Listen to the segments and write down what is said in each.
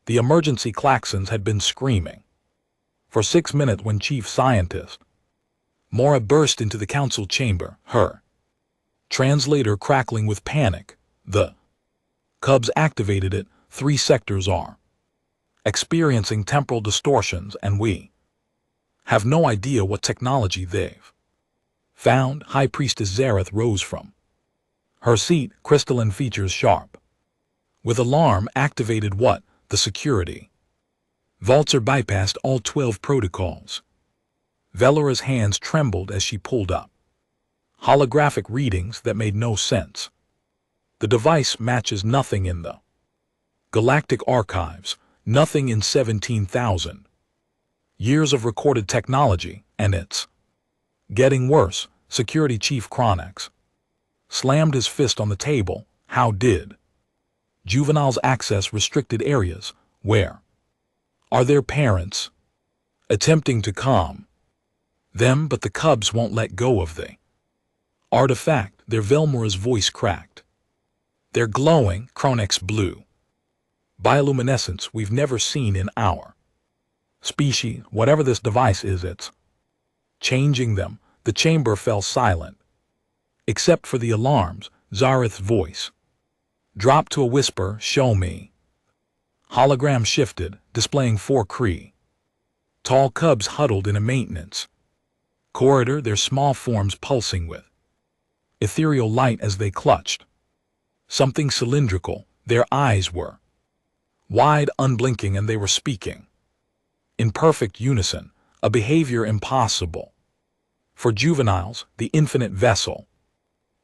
The emergency klaxons had been screaming. For 6 minutes when Chief Scientist Mora burst into the council chamber, her translator crackling with panic. The Cubs activated it. 3 sectors are experiencing temporal distortions, and we have no idea what technology they've found. High Priestess Zareth rose from her seat, crystalline features sharp. With alarm activated. What? The security vaults are bypassed all 12 protocols. Velora's hands trembled as she pulled up holographic readings that made no sense. The device matches nothing in the galactic archives, nothing in 17,000 years of recorded technology, and it's getting worse. Security Chief Chronex slammed his fist on the table. How did juveniles access restricted areas? Where are their parents? Attempting to calm them, but the Cubs won't let go of the artifact. Their Velmora's voice cracked. They're glowing, Chronex blue bioluminescence we've never seen in our species. Whatever this device is, it's changing them. The chamber fell silent, except for the alarms. Zareth's voice dropped to a whisper. Show me. Hologram shifted, displaying 4 Kree tall Cubs huddled in a maintenance corridor, their small forms pulsing with ethereal light as they clutched something cylindrical. Their eyes were wide, unblinking, and they were speaking in perfect unison, a behavior impossible for juveniles. The infinite vessel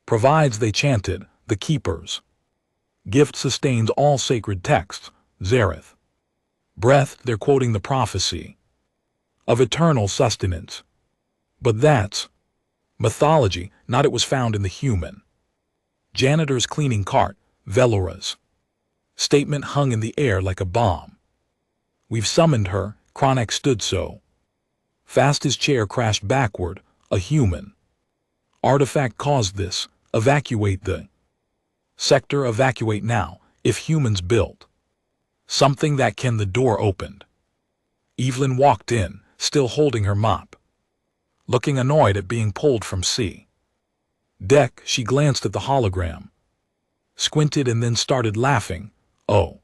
provides, they chanted. The Keeper's gift sustains all sacred texts. Zareth breath, they're quoting the prophecy of eternal sustenance. But that's mythology, not it was found in the human janitor's cleaning cart. Velora's statement hung in the air like a bomb. We've summoned her. Chronex stood so fast his chair crashed backward. A human artifact caused this. Evacuate the sector. Evacuate now. If humans built something that can. The door opened. Evelyn walked in, still holding her mop, looking annoyed at being pulled from C deck. She glanced at the hologram, squinted, and then started laughing. Oh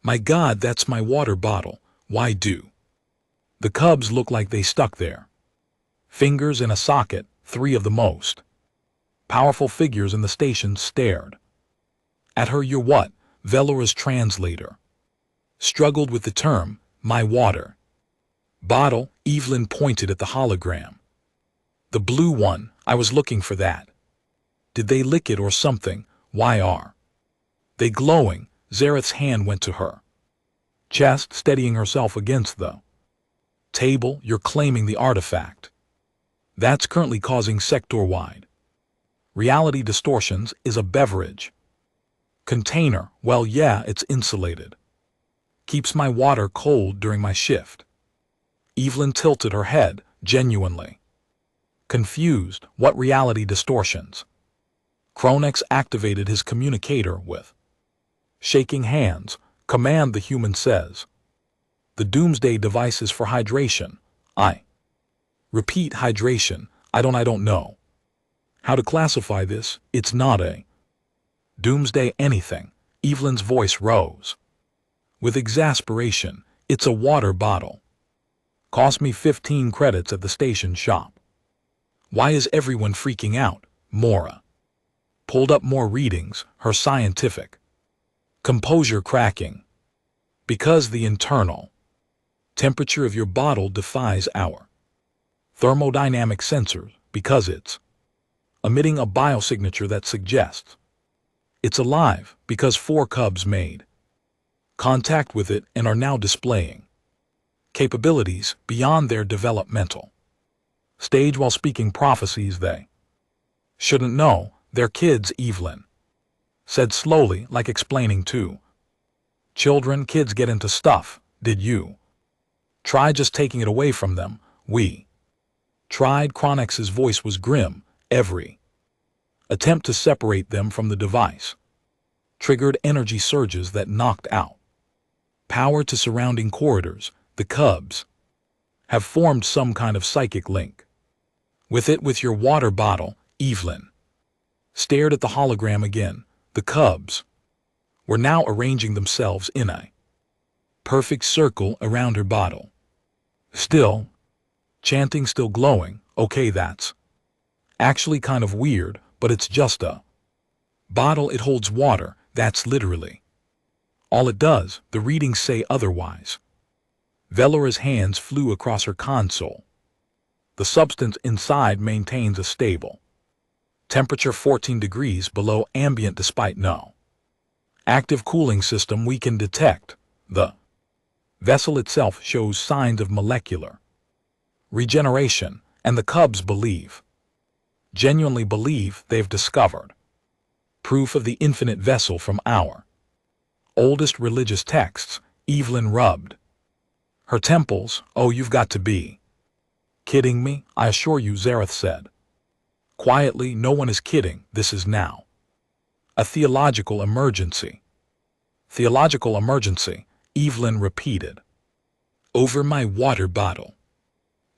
my God, that's my water bottle. Why do the Cubs look like they stuck their fingers in a socket? 3 of the most powerful figures in the station stared at her. You're what? Velora's translator struggled with the term. My water bottle. Evelyn pointed at the hologram. The blue one. I was looking for that. Did they lick it or something? Why are they glowing? Zareth's hand went to her chest, steadying herself against the table. You're claiming the artifact that's currently causing sector-wide reality distortions is a beverage container. Well, yeah, it's insulated. Keeps my water cold during my shift. Evelyn tilted her head, genuinely confused. What reality distortions? Chronex activated his communicator with shaking hands. Command, the human says. The doomsday device is for hydration. I repeat, hydration. I don't know how to classify this. It's not a doomsday anything. Evelyn's voice rose with exasperation. It's a water bottle. Cost me 15 credits at the station shop. Why is everyone freaking out? Mora pulled up more readings, her scientific composure cracking. Because the internal temperature of your bottle defies our thermodynamic sensors. Because it's emitting a biosignature that suggests it's alive. Because 4 Cubs made contact with it and are now displaying capabilities beyond their developmental stage while speaking prophecies they shouldn't know. They're kids, Evelyn said slowly, like explaining to children. Kids get into stuff. Did you try just taking it away from them? We tried. Chronex's voice was grim. Every attempt to separate them from the device triggered energy surges that knocked out power to surrounding corridors, the cubs have formed some kind of psychic link. With your water bottle, Evelyn stared at the hologram again. The cubs were now arranging themselves in a perfect circle around her bottle. Still chanting, still glowing. Okay, that's actually kind of weird, but it's just a bottle. It holds water. That's literally all it does. The readings say otherwise. Velora's hands flew across her console. The substance inside maintains a stable temperature 14 degrees below ambient despite no active cooling system we can detect. The vessel itself shows signs of molecular regeneration, and the cubs genuinely believe they've discovered proof of the infinite vessel from our oldest religious texts. Evelyn rubbed her temples. Oh, you've got to be kidding me. I assure you, Zareth said quietly, no one is kidding. This is now a theological emergency. Theological emergency, Evelyn repeated. Over my water bottle.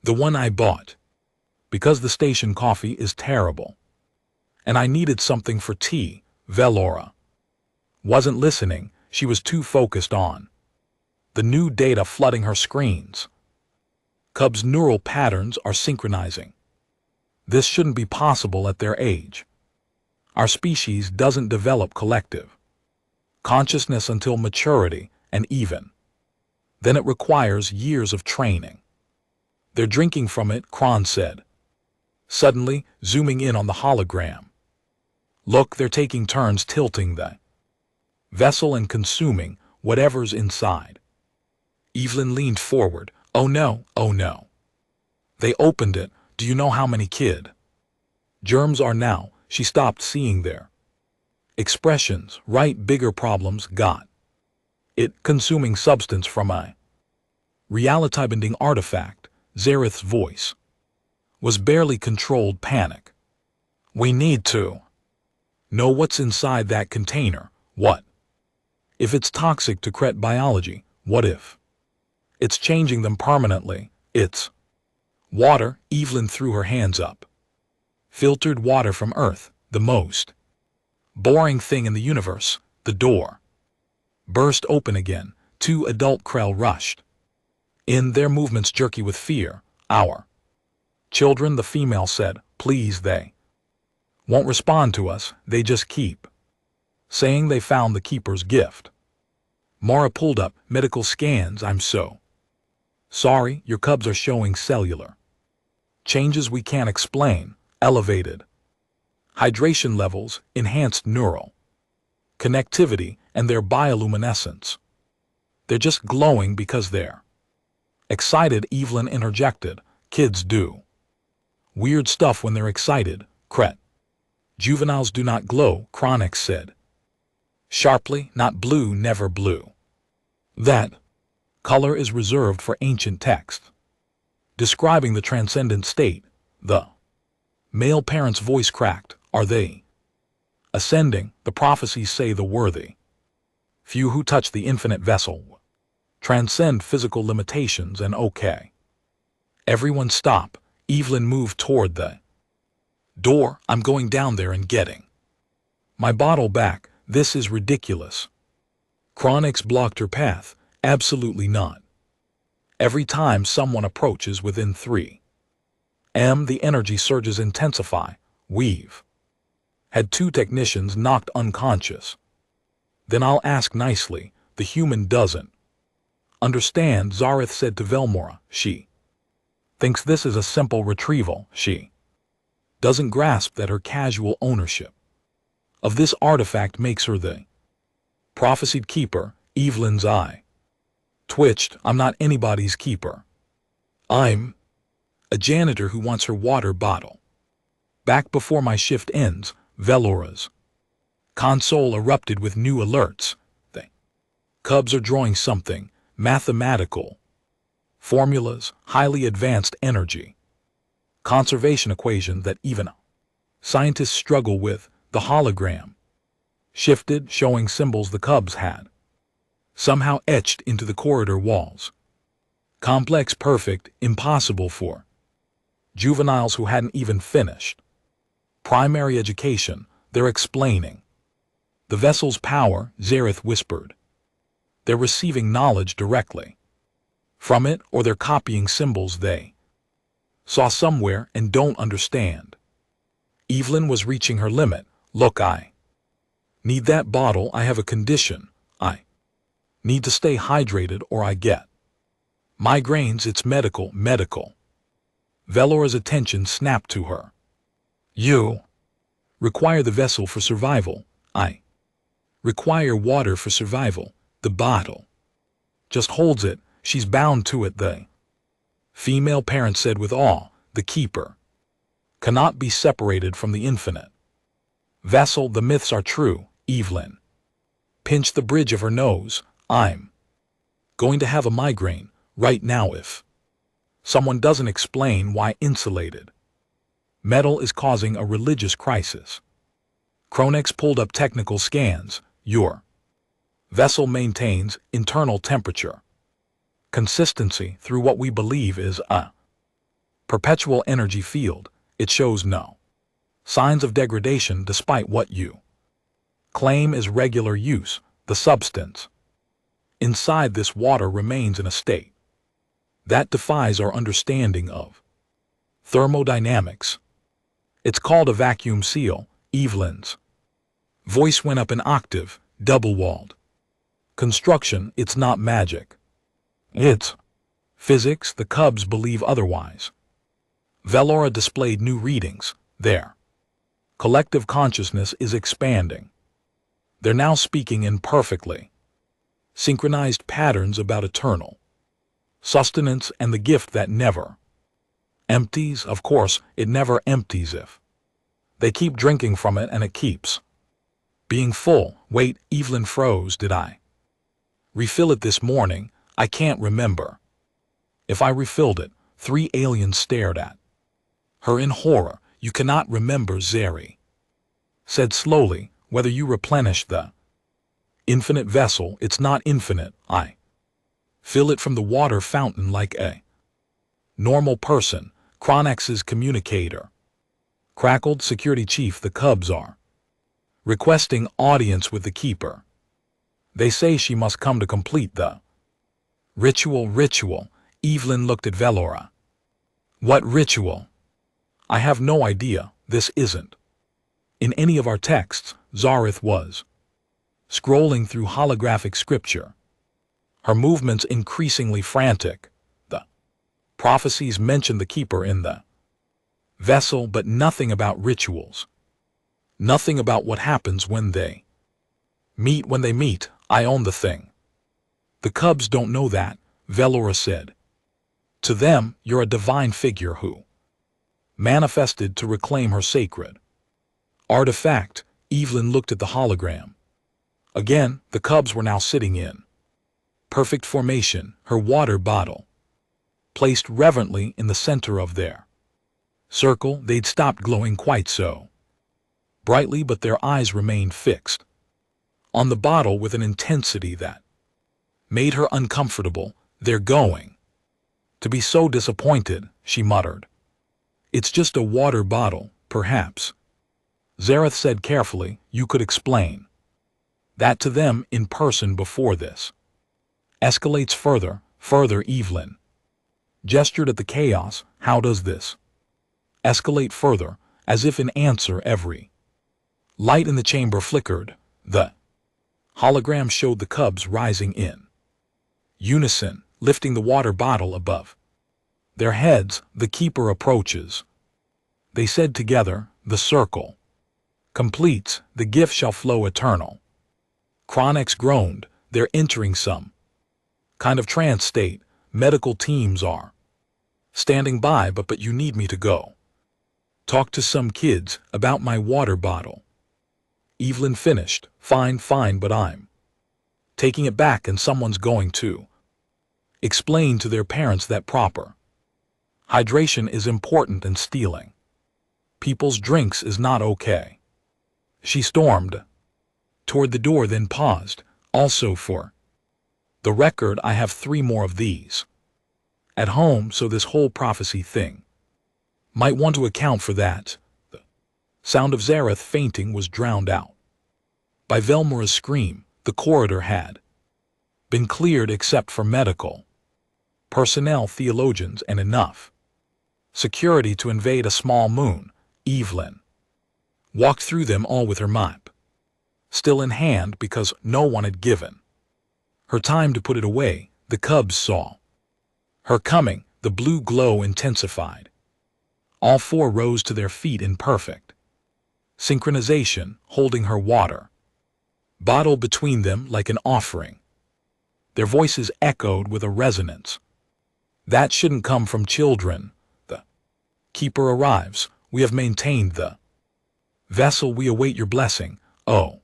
The one I bought. Because the station coffee is terrible. And I needed something for tea. Velora wasn't listening. She was too focused on the new data flooding her screens. Cubs' neural patterns are synchronizing. This shouldn't be possible at their age. Our species doesn't develop collective consciousness until maturity, and even then it requires years of training. They're drinking from it, Kron said, suddenly zooming in on the hologram. Look, they're taking turns tilting the vessel and consuming whatever's inside. Evelyn leaned forward. Oh no, oh no. They opened it. Do you know how many germs are now? She stopped seeing their expressions. Right, bigger problems. Got it. Consuming substance from a reality-bending artifact. Zareth's voice was barely controlled panic. We need to know what's inside that container. What if it's toxic to Kret biology? What if it's changing them permanently? It's water. Evelyn threw her hands up. Filtered water from Earth, the most boring thing in the universe. The door burst open again. Two adult Krell rushed in, their movements jerky with fear. Our children, the female said. Please, they won't respond to us. They just keep saying they found the keeper's gift. Mara pulled up. Medical scans. I'm so sorry, your cubs are showing cellular changes we can't explain. Elevated hydration levels, enhanced neural connectivity, and their bioluminescence. They're just glowing because they're excited. Evelyn interjected. Kids do weird stuff when they're excited, Kret. Juveniles do not glow, Chronix said sharply. Not blue, never blue. That color is reserved for ancient texts describing the transcendent state. The male parent's voice cracked. Are they ascending? The prophecies say the worthy few who touch the infinite vessel transcend physical limitations. And okay, everyone stop. Evelyn moved toward the door. I'm going down there and getting my bottle back. This is ridiculous. Chronix blocked her path. Absolutely not. Every time someone approaches within 3 m, the energy surges intensify. We've had 2 technicians knocked unconscious. Then I'll ask nicely, the human doesn't understand, Zareth said to Velmora. She thinks this is a simple retrieval. She doesn't grasp that her casual ownership of this artifact makes her the prophesied keeper. Evelyn's eye twitched. I'm not anybody's keeper. I'm a janitor who wants her water bottle back before my shift ends. Velora's console erupted with new alerts. The cubs are drawing something. Mathematical formulas, highly advanced energy conservation equation that even scientists struggle with. The hologram shifted, showing symbols the cubs had somehow etched into the corridor walls. Complex, perfect, impossible for juveniles who hadn't even finished primary education. They're explaining the vessel's power, Zareth whispered. They're receiving knowledge directly from it, or they're copying symbols they saw somewhere and don't understand. Evelyn was reaching her limit. Look, I need that bottle. I have a condition. I need to stay hydrated or I get migraines. It's medical. Velora's attention snapped to her. You require the vessel for survival. I require water for survival. The bottle just holds it. She's bound to it, the female parent said with awe. The keeper cannot be separated from the infinite vessel. The myths are true. Evelyn pinched the bridge of her nose. I'm going to have a migraine right now if someone doesn't explain why insulated metal is causing a religious crisis. Kronex pulled up technical scans. Your vessel maintains internal temperature consistency through what we believe is a perpetual energy field. It shows no signs of degradation despite what you claim is regular use. The substance inside this water remains in a state that defies our understanding of thermodynamics. It's called a vacuum seal. Evelyn's voice went up an octave. Double-walled construction. It's not magic. It's physics. The Cubs believe otherwise. Velora displayed new readings. Their collective consciousness is expanding. They're now speaking in perfectly synchronized patterns about eternal sustenance and the gift that never empties. Of course, it never empties if they keep drinking from it, and it keeps being full. Wait, Evelyn froze. Did I refill it this morning? I can't remember if I refilled it. 3 aliens stared at her in horror. You cannot remember, Zeri said slowly. Whether you replenish the infinite vessel, it's not infinite. I fill it from the water fountain like a normal person. Kronex's communicator crackled. Security chief, the Cubs are requesting audience with the keeper. They say she must come to complete the ritual. Evelyn looked at Velora. What ritual? I have no idea. This isn't in any of our texts. Zareth was scrolling through holographic scripture, her movements increasingly frantic. The prophecies mention the keeper in the vessel, but nothing about rituals. Nothing about what happens when they meet. When they meet, I own the thing. The Cubs don't know that, Velora said. To them, you're a divine figure who manifested to reclaim her sacred artifact. Evelyn looked at the hologram. Again, the Cubs were now sitting in perfect formation, her water bottle placed reverently in the center of their circle. They'd stopped glowing quite so brightly, but their eyes remained fixed on the bottle with an intensity that made her uncomfortable. They're going to be so disappointed, she muttered. It's just a water bottle, perhaps. Zareth said carefully. You could explain that to them in person before this escalates further. Evelyn gestured at the chaos. How does this escalate further? As if in answer, every light in the chamber flickered. The hologram showed the Cubs rising in unison, lifting the water bottle above their heads. The keeper approaches. They said together, the circle completes, the gift shall flow eternal. Kronex groaned. They're entering some kind of trance state. Medical teams are standing by, but you need me to go talk to some kids about my water bottle. Evelyn finished. Fine, but I'm taking it back, and someone's going to explain to their parents that proper hydration is important and stealing people's drinks is not okay. She stormed toward the door, then paused. Also for The record, I have 3 more of these. At home, so this whole prophecy thing might want to account for that. The sound of Zareth fainting was drowned out by Velmora's scream. The corridor had been cleared except for medical personnel, theologians, and enough security to invade a small moon. Evelyn walked through them all with her map still in hand because no one had given her time to put it away. The cubs saw her coming. The blue glow intensified. All 4 rose to their feet in perfect synchronization, holding her water bottle between them like an offering. Their voices echoed with a resonance that shouldn't come from children. The keeper arrives. We have maintained the vessel. We await your blessing. Oh,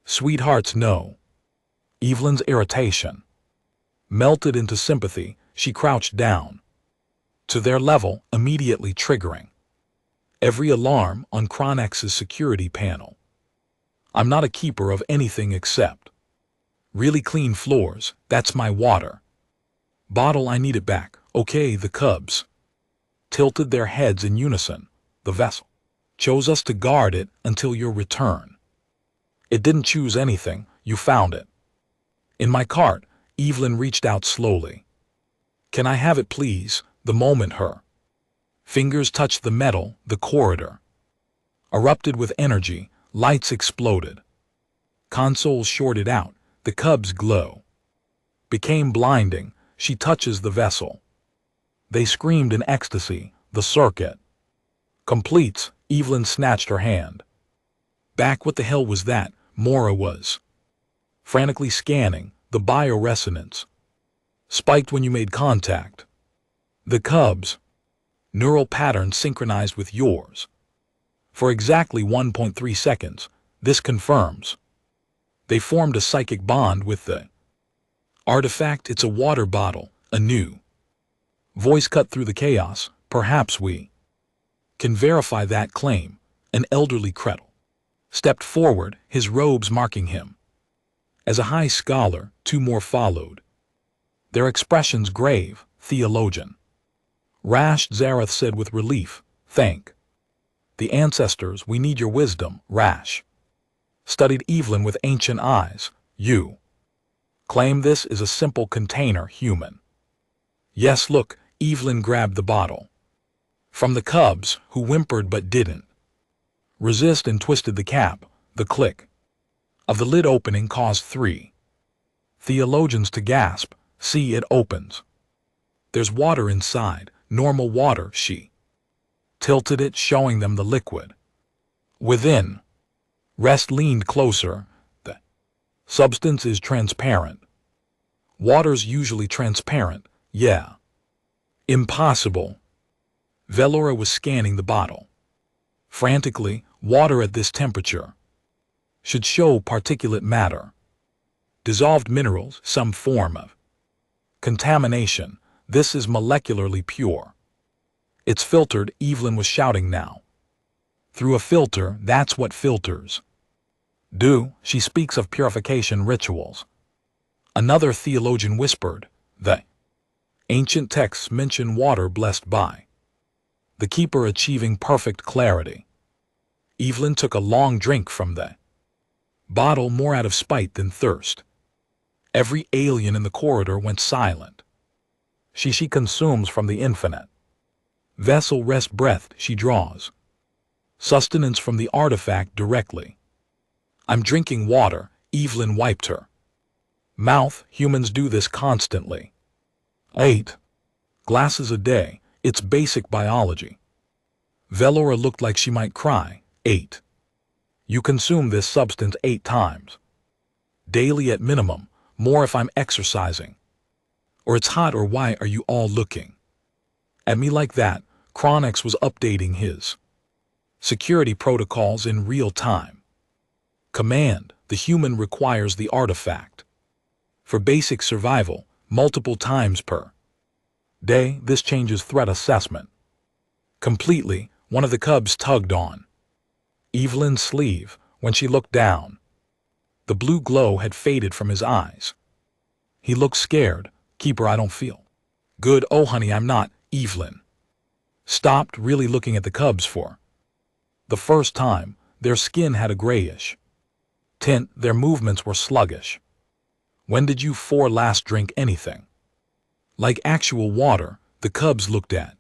sweethearts, no. Evelyn's irritation melted into sympathy. She crouched down to their level, immediately triggering every alarm on Cronex's security panel. I'm not a keeper of anything except really clean floors. That's my water bottle. I need it back. Okay. The cubs tilted their heads in unison. The vessel chose us to guard it until your return. It didn't choose anything. You found it in my cart. Evelyn reached out slowly. Can I have it, please? The moment her fingers touched the metal, the corridor erupted with energy. Lights exploded. Consoles shorted out. The cubs' glow became blinding. She touches the vessel. They screamed in ecstasy. The circuit completes. Evelyn snatched her hand back. What the hell was that? Mora was frantically scanning. The bioresonance spiked when you made contact. The cubs' neural pattern synchronized with yours for exactly 1.3 seconds. This confirms they formed a psychic bond with the artifact. It's a water bottle. A new voice cut through the chaos. Perhaps we can verify that claim. An elderly Kretel stepped forward, his robes marking him as a high scholar. 2 more followed, their expressions grave. Theologian Rash, Zareth said with relief. Thank the ancestors. We need your wisdom. Rash studied Evelyn with ancient eyes. You claim this is a simple container, human? Yes, look. Evelyn grabbed the bottle from the cubs, who whimpered but didn't resist, and twisted the cap. The click of the lid opening caused 3 theologians to gasp. See, it opens. There's water inside. Normal water. She tilted it, showing them the liquid within. Rest leaned closer. The substance is transparent. Water's usually transparent. Yeah. Impossible. Velora was scanning the bottle frantically. Water at this temperature should show particulate matter, dissolved minerals, some form of contamination. This is molecularly pure. It's filtered. Evelyn was shouting now. Through a filter. That's what filters do. She speaks of purification rituals. Another theologian whispered. The ancient texts mention water blessed by the keeper achieving perfect clarity. Evelyn took a long drink from the bottle, more out of spite than thirst. Every alien in the corridor went silent. She consumes from the infinite vessel. Rest breath. She draws sustenance from the artifact directly. I'm drinking water. Evelyn wiped her mouth. Humans do this constantly. 8 glasses a day. It's basic biology. Velora looked like she might cry. 8. You consume this substance 8 times daily at minimum. More if I'm exercising. Or it's hot. Or why are you all looking at me like that? Chronex was updating his security protocols in real time. Command. The human requires the artifact for basic survival multiple times per day. This changes threat assessment completely. One of the cubs tugged on Evelyn's sleeve. When she looked down, the blue glow had faded from his eyes. He looked scared. Keeper, I don't feel good. Oh, honey, I'm not. Evelyn stopped, really looking at the cubs for the first time. Their skin had a grayish tint. Their movements were sluggish. When did you four last drink anything like actual water? The cubs looked at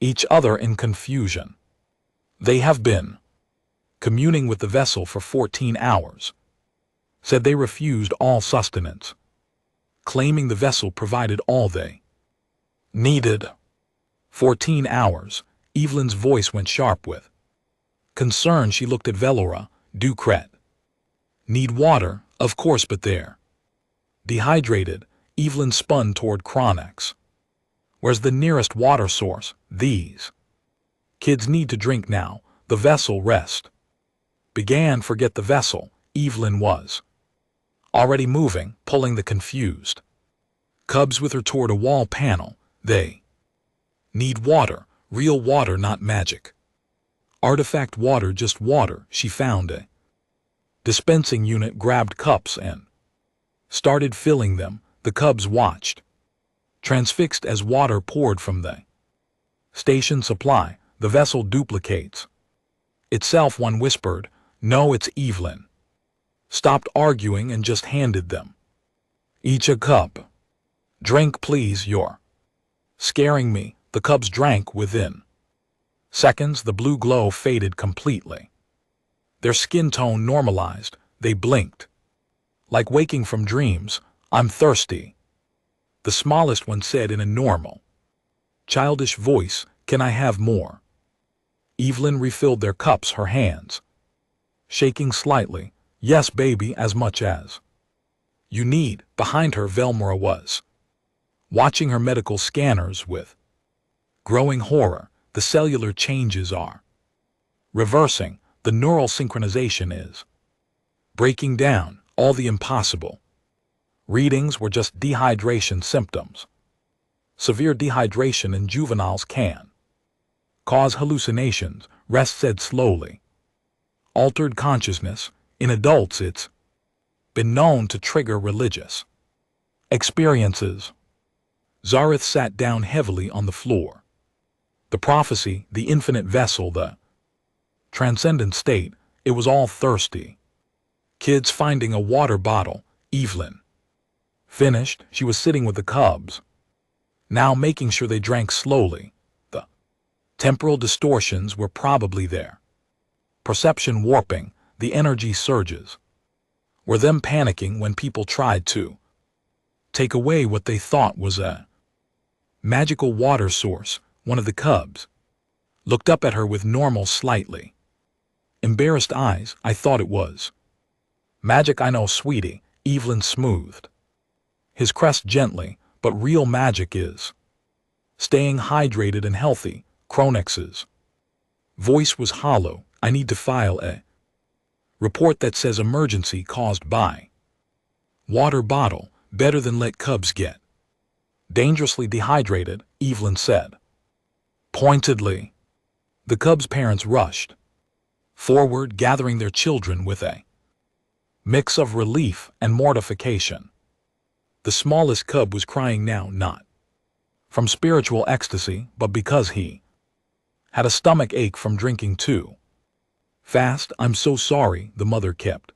each other in confusion. They have been communing with the vessel for 14 hours. Said they refused all sustenance, claiming the vessel provided all they needed. 14 hours. Evelyn's voice went sharp with concern. She looked at Velora. Ducret. Need water, of course, but they're dehydrated. Evelyn spun toward Chronex. Where's the nearest water source? These kids need to drink now. The vessel rest began. Forget the vessel. Evelyn was already moving, pulling the confused cubs with her toward a wall panel. They need water, real water, not magic artifact water, just water. She found a dispensing unit, grabbed cups and started filling them. The cubs watched, transfixed, as water poured from the station supply. The vessel duplicates itself. One whispered, no, it's Evelyn. Stopped arguing and just handed them each a cup. Drink, please, you're scaring me. The cubs drank. Within seconds, the blue glow faded completely. Their skin tone normalized. They blinked, like waking from dreams. I'm thirsty, the smallest one said in a normal, childish voice. Can I have more? Evelyn refilled their cups, her hands shaking slightly. Yes, baby, as much as you need. Behind her, Velmora was watching her medical scanners with growing horror. The cellular changes are reversing. The neural synchronization is breaking down. All the impossible readings were just dehydration symptoms. Severe dehydration in juveniles can cause hallucinations, Rest said slowly. Altered consciousness. In adults, it's been known to trigger religious experiences. Zareth sat down heavily on the floor. The prophecy, the infinite vessel, the transcendent state, it was all thirsty. Kids finding a water bottle. Evelyn finished. She was sitting with the cubs, now making sure they drank slowly. The temporal distortions were probably there. Perception warping, the energy surges. Were them panicking when people tried to take away what they thought was a magical water source. One of the cubs looked up at her with normal, slightly embarrassed eyes. I thought it was magic. I know, sweetie. Evelyn smoothed his crest gently, but real magic is staying hydrated and healthy. Chronex's voice was hollow. I need to file a report that says emergency caused by water bottle. Better than let cubs get dangerously dehydrated, Evelyn said pointedly. The cubs' parents rushed forward, gathering their children with a mix of relief and mortification. The smallest cub was crying now, not from spiritual ecstasy, but because he had a stomach ache from drinking too fast. I'm so sorry, the mother kept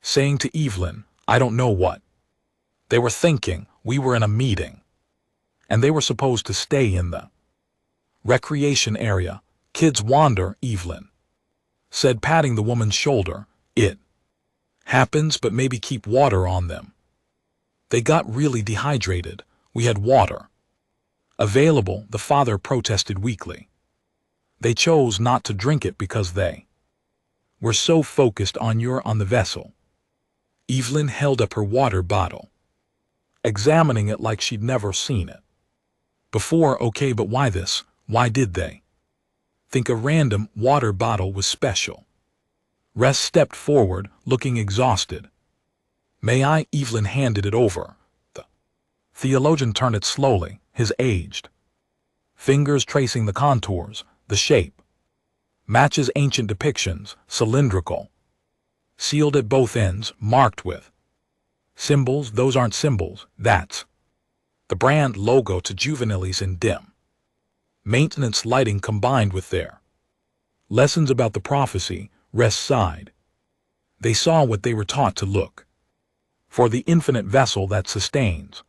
saying to Evelyn. I don't know what they were thinking. We were in a meeting, and they were supposed to stay in the recreation area. Kids wander, Evelyn said, patting the woman's shoulder. It happens, but maybe keep water on them. They got really dehydrated. We had water available, the father protested weakly. They chose not to drink it because they were so focused on the vessel. Evelyn held up her water bottle, examining it like she'd never seen it before. Okay, but why this? Why did they think a random water bottle was special? Rest stepped forward, looking exhausted. May I? Evelyn handed it over. The theologian turned it slowly, his aged fingers tracing the contours. The shape matches ancient depictions, cylindrical, sealed at both ends, marked with Symbols, those aren't symbols, that's the brand logo to juveniles in dim maintenance lighting combined with their lessons about the prophecy, rest side. They saw what they were taught to look for, the infinite vessel that sustains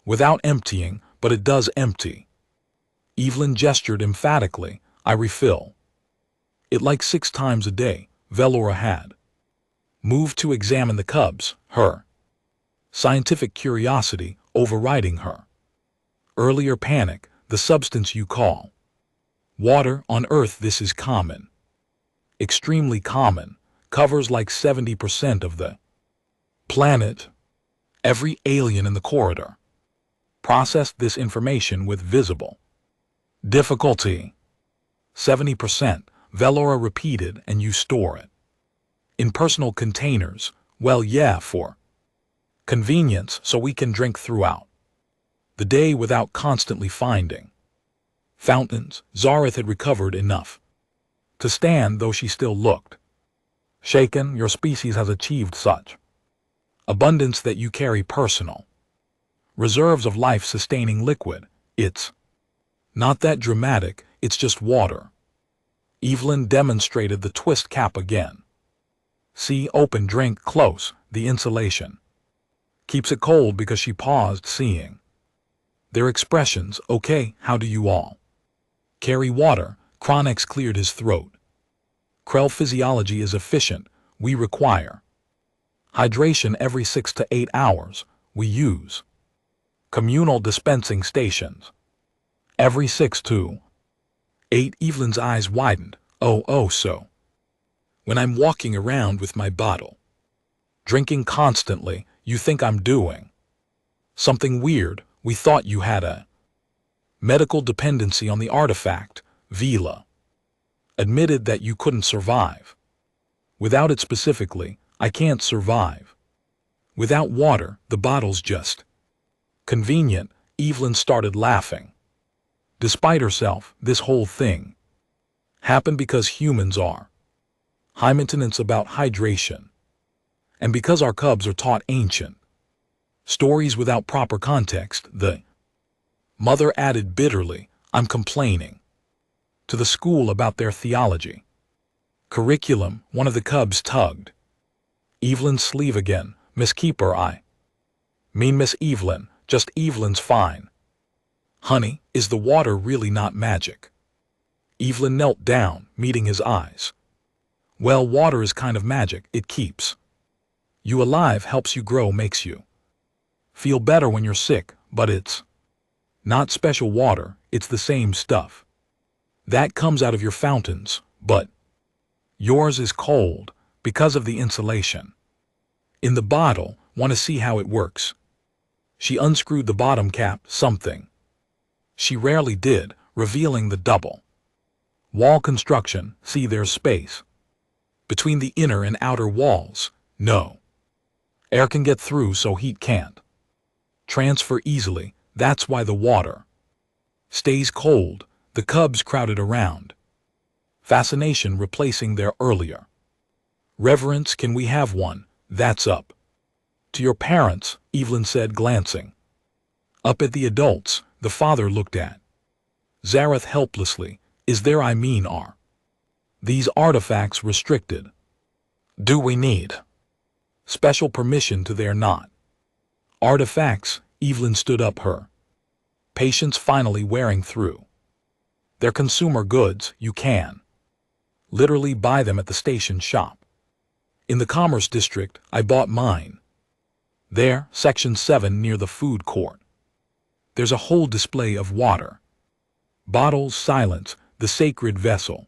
without emptying, but it does empty. Evelyn gestured emphatically. I refill it like 6 times a day. Velora had moved to examine the cubs, her scientific curiosity overriding her earlier panic. The substance you call water on Earth, this is common, extremely common, covers like 70% of the planet. Every alien in the corridor processed this information with visible difficulty. 70%, Velora repeated, and you store it in personal containers. Well, yeah, for convenience, so we can drink throughout the day without constantly finding fountains. Zareth had recovered enough to stand, though she still looked shaken. Your species has achieved such abundance that you carry personal reserves of life-sustaining liquid. It's not that dramatic, it's just water. Evelyn demonstrated the twist cap again. See, open, drink close, the insulation keeps it cold. Because she paused, seeing their expressions. Okay, how do you all carry water? Chronix cleared his throat. Krell physiology is efficient. We require hydration every 6 to 8 hours. We use communal dispensing stations every 6 to 8. Evelyn's eyes widened. Oh, so when I'm walking around with my bottle, drinking constantly, you think I'm doing something weird? We thought you had a medical dependency on the artifact. Vila admitted that you couldn't survive without it. Specifically, I can't survive without water. The bottle's just convenient. Evelyn started laughing. Despite herself, this whole thing happened because humans are high maintenance about hydration, and because our cubs are taught ancient stories without proper context. The mother added bitterly, I'm complaining to the school about their theology curriculum. One of the cubs tugged Evelyn's sleeve again. Miss Keeper, I mean Miss Evelyn. Just Evelyn's fine. Honey, is the water really not magic? Evelyn knelt down, meeting his eyes. Well, water is kind of magic. It keeps you alive, helps you grow, makes you feel better when you're sick, but it's not special water. It's the same stuff that comes out of your fountains, but yours is cold because of the insulation in the bottle. Want to see how it works? She unscrewed the bottom cap, something she rarely did, revealing the double wall construction. See, there's space between the inner and outer walls. No air can get through, so heat can't transfer easily. That's why the water stays cold. The cubs crowded around, fascination replacing their earlier reverence. Can we have one? That's up to your parents, Evelyn said, glancing up at the adults. The father looked at Zareth helplessly. Is there, are these artifacts restricted? Do we need special permission to? They're not artifacts. Evelyn stood up, her patience finally wearing through. They're consumer goods. You can literally buy them at the station shop in the Commerce District. I bought mine there, Section 7, near the food court. There's a whole display of water bottles. Silence. The sacred vessel,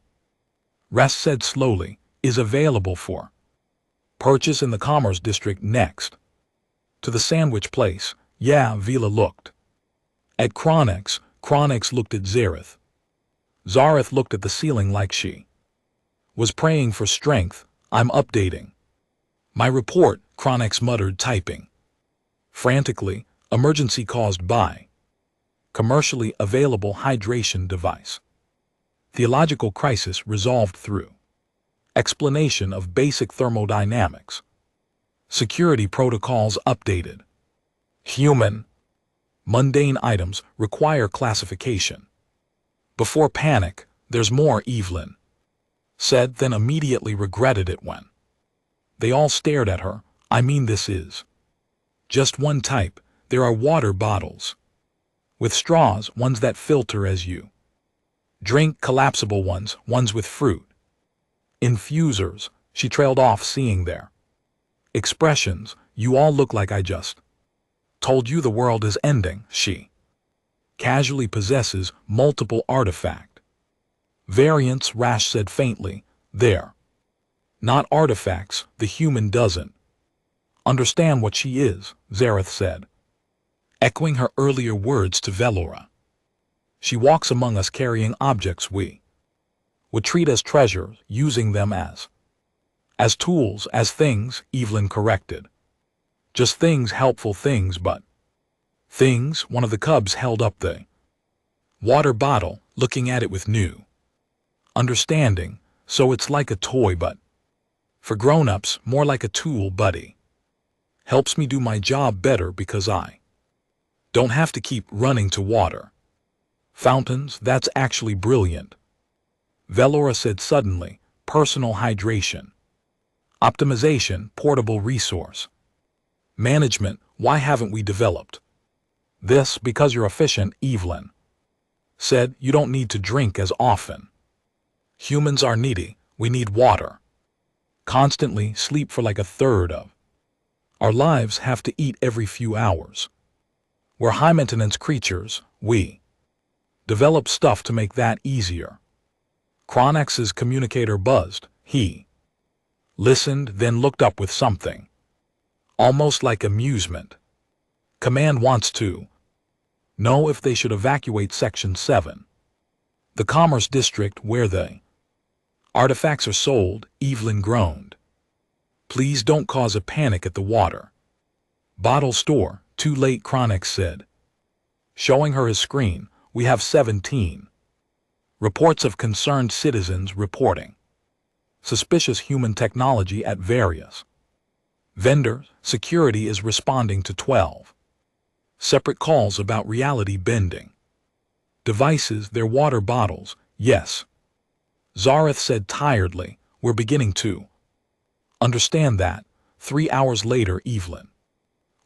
Rest said slowly, is available for purchase in the Commerce District next to the sandwich place. Yeah, Vila looked at Chronix. Chronix looked at Zareth. Zareth looked at the ceiling like she was praying for strength. I'm updating my report, Chronix muttered, typing frantically. Emergency caused by commercially available hydration device. Theological crisis resolved through explanation of basic thermodynamics. Security protocols updated. Human, mundane items require classification. Before panic, there's more, Evelyn said, then immediately regretted it when. They all stared at her. I mean, this is just one type. There are water bottles with straws, ones that filter as you drink, collapsible ones, ones with fruit. Infusers, she trailed off, seeing their expressions. You all look like I just told you the world is ending. She casually possesses multiple artifact variants, Rash said faintly. They're not artifacts, the human doesn't understand what she is, Zareth said, echoing her earlier words to Velora. She walks among us carrying objects we would treat as treasures, using them as tools, as things, Evelyn corrected. Just things, helpful things, but things. One of the cubs held up the water bottle, looking at it with new understanding. So it's like a toy, but for grown-ups, more like a tool, buddy. Helps me do my job better because I don't have to keep running to water fountains. That's actually brilliant, Velora said suddenly. Personal hydration, optimization, portable resource management. Why haven't we developed this? Because you're efficient, Evelyn said. You don't need to drink as often. Humans are needy. We need water constantly. Sleep for like a third of our lives. Have to eat every few hours. We're high-maintenance creatures. We develop stuff to make that easier. Chronex's communicator buzzed. He listened, then looked up with something almost like amusement. Command wants to know if they should evacuate Section 7, the Commerce District where the artifacts are sold. Evelyn groaned. Please don't cause a panic at the water bottle store. Too late, Chronex said, showing her his screen. We have 17 reports of concerned citizens reporting suspicious human technology at various vendors. Security is responding to 12 separate calls about reality bending devices. Their water bottles. Yes, Zareth said tiredly. We're beginning to understand that. 3 hours later, Evelyn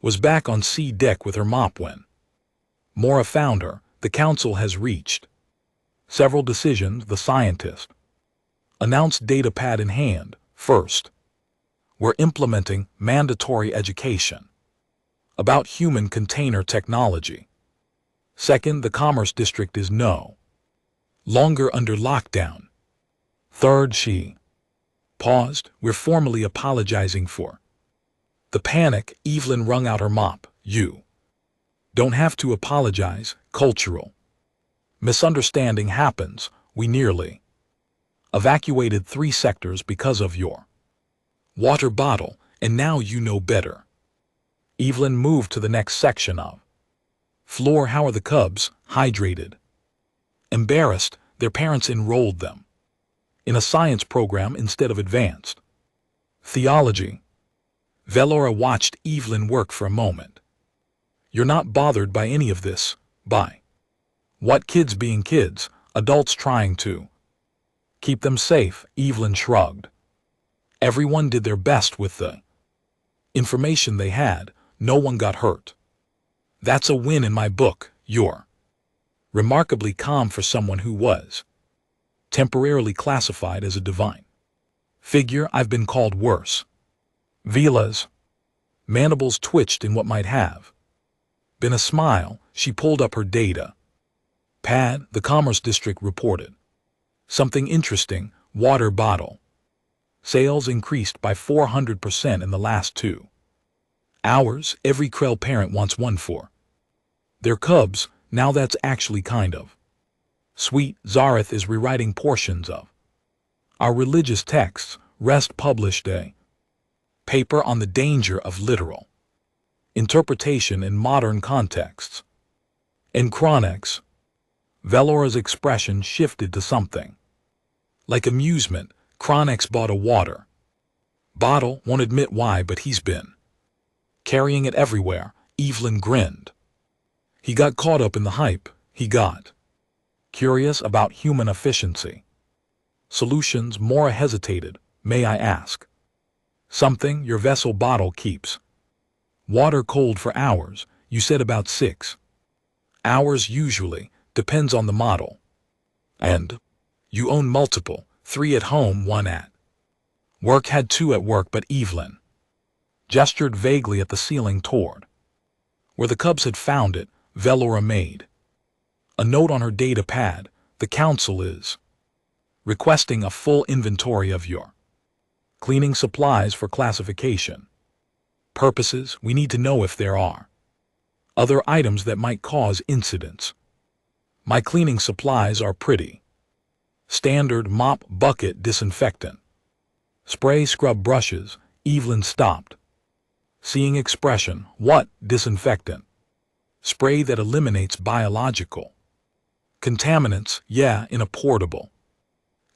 was back on C deck with her mop when Mora found her. The council has reached several decisions, the scientist announced, data pad in hand. First, we're implementing mandatory education about human container technology. Second, the Commerce District is no longer under lockdown. Third, she paused. We're formally apologizing for the panic. Evelyn wrung out her mop. You don't have to apologize. Cultural misunderstanding happens. We nearly evacuated 3 sectors because of your water bottle, and now you know better. Evelyn moved to the next section of floor. How are the cubs? Hydrated. Embarrassed, their parents enrolled them in a science program instead of advanced theology. Velora watched Evelyn work for a moment. You're not bothered by any of this, by what? Kids being kids, adults trying to keep them safe. Evelyn shrugged. Everyone did their best with the information they had. No one got hurt. That's a win in my book. You're remarkably calm for someone who was temporarily classified as a divine figure. I've been called worse. Vila's mandibles twitched in what might have been a smile. She pulled up her data pad. The Commerce District reported something interesting. Water bottle sales increased by 400% in the last 2 hours. Every Krell parent wants one for their cubs. Now that's actually kind of sweet. Zareth is rewriting portions of our religious texts. Rest published a paper on the danger of literal interpretation in modern contexts. In Chronex, Velora's expression shifted to something like amusement. Chronex bought a water Bottle won't admit why, but he's been carrying it everywhere. Evelyn grinned. He got caught up in the hype. He got curious about human efficiency. Solutions. Mora hesitated. May I ask? Something your vessel bottle keeps water cold for hours. You said about 6 hours usually. Depends on the model. And you own multiple. 3 at home, 1 at work. Had 2 at work, but Evelyn gestured vaguely at the ceiling toward where the cubs had found it. Velora made a note on her data pad. The council is requesting a full inventory of your cleaning supplies for classification purposes. We need to know if there are other items that might cause incidents. My cleaning supplies are pretty standard: mop, bucket, disinfectant, spray, scrub brushes. Evelyn stopped, seeing expression. What? Disinfectant? Spray that eliminates biological contaminants? Yeah, in a portable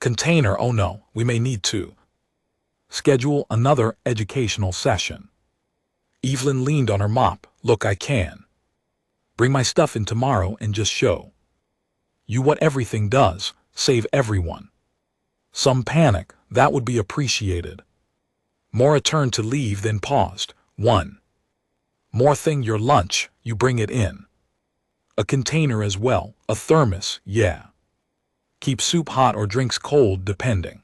container. Oh no, we may need to schedule another educational session. Evelyn leaned on her mop. Look, I can bring my stuff in tomorrow and just show you what everything does. Save everyone some panic. That would be appreciated. Mora turned to leave, then paused. One more thing. Your lunch, you bring it in a container as well. A thermos? Yeah. Keep soup hot or drinks cold depending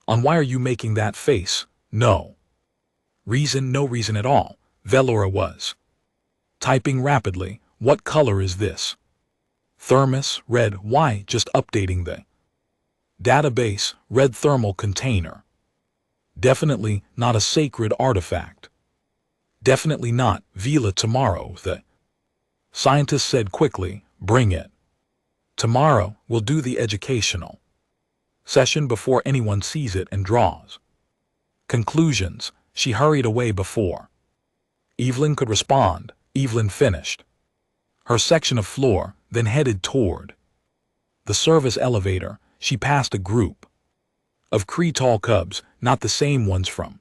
on why. Are you making that face? No reason. No reason at all. Velora was typing rapidly. What color is this thermos? Red. Why? Just updating the database. Red thermal container. Definitely not a sacred artifact. Definitely not. Vila, tomorrow, the scientist said quickly. Bring it. Tomorrow we'll do the educational session before anyone sees it and draws conclusions. She hurried away before Evelyn could respond. Evelyn finished her section of floor, then headed toward the service elevator. She passed a group of Cretal cubs, not the same ones from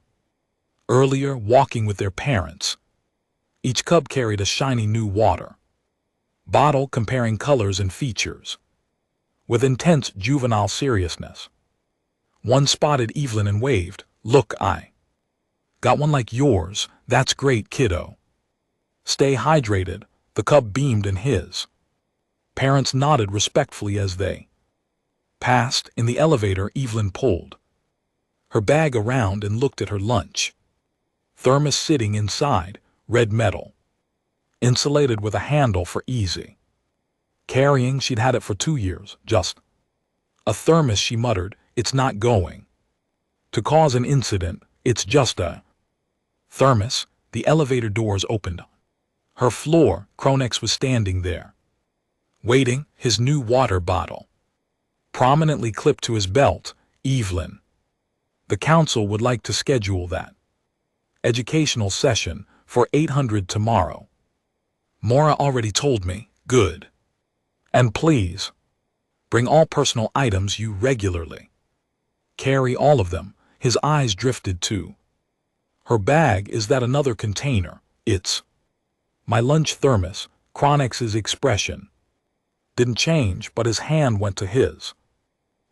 earlier, walking with their parents. Each cub carried a shiny new water bottle, comparing colors and features with intense juvenile seriousness. One spotted Evelyn and waved. Look, I got one like yours. That's great, kiddo. Stay hydrated. The cub beamed, and his parents nodded respectfully as they passed. In the elevator, Evelyn pulled her bag around and looked at her lunch thermos sitting inside, red metal, insulated with a handle for easy carrying. She'd had it for 2 years. Just a thermos, she muttered. It's not going to cause an incident. It's just a thermos. The elevator doors opened. Her floor, Kronex was standing there, waiting, his new water bottle prominently clipped to his belt. Evelyn, the council would like to schedule that educational session for 800 tomorrow. Mora already told me. Good. And please, bring all personal items you regularly carry, all of them. His eyes drifted to her bag. Is that another container? It's my lunch thermos. Kronex's expression didn't change, but his hand went to his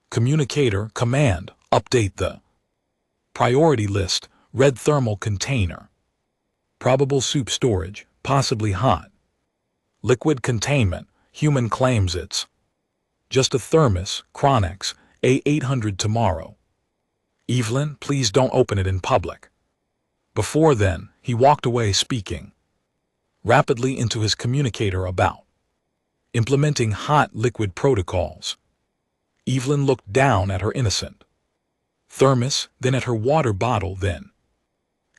communicator. Command, update the priority list. Red thermal container. Probable soup storage, possibly hot liquid containment. Human claims it's just a thermos. Kronex, A800 tomorrow. Evelyn, please don't open it in public. Before then, he walked away, speaking rapidly into his communicator about implementing hot liquid protocols. Evelyn looked down at her innocent thermos, then at her water bottle, then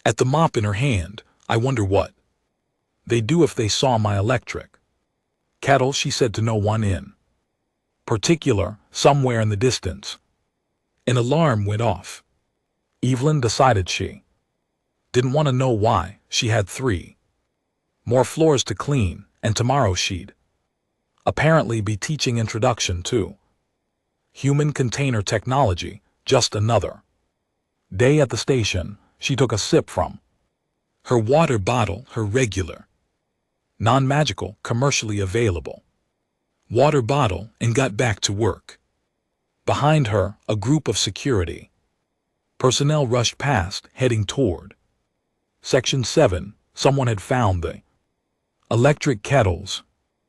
at the mop in her hand. I wonder what they'd do if they saw my electric kettle, she said to no one in particular. Somewhere in the distance, an alarm went off. Evelyn decided she didn't want to know why. She had 3 more floors to clean, and tomorrow she'd apparently be teaching introduction to human container technology. Just another Day at the station, she took a sip from her water bottle, her regular, non-magical, commercially available water bottle, and got back to work. Behind her, a group of security personnel rushed past, heading toward Section 7. Someone had found the electric kettles,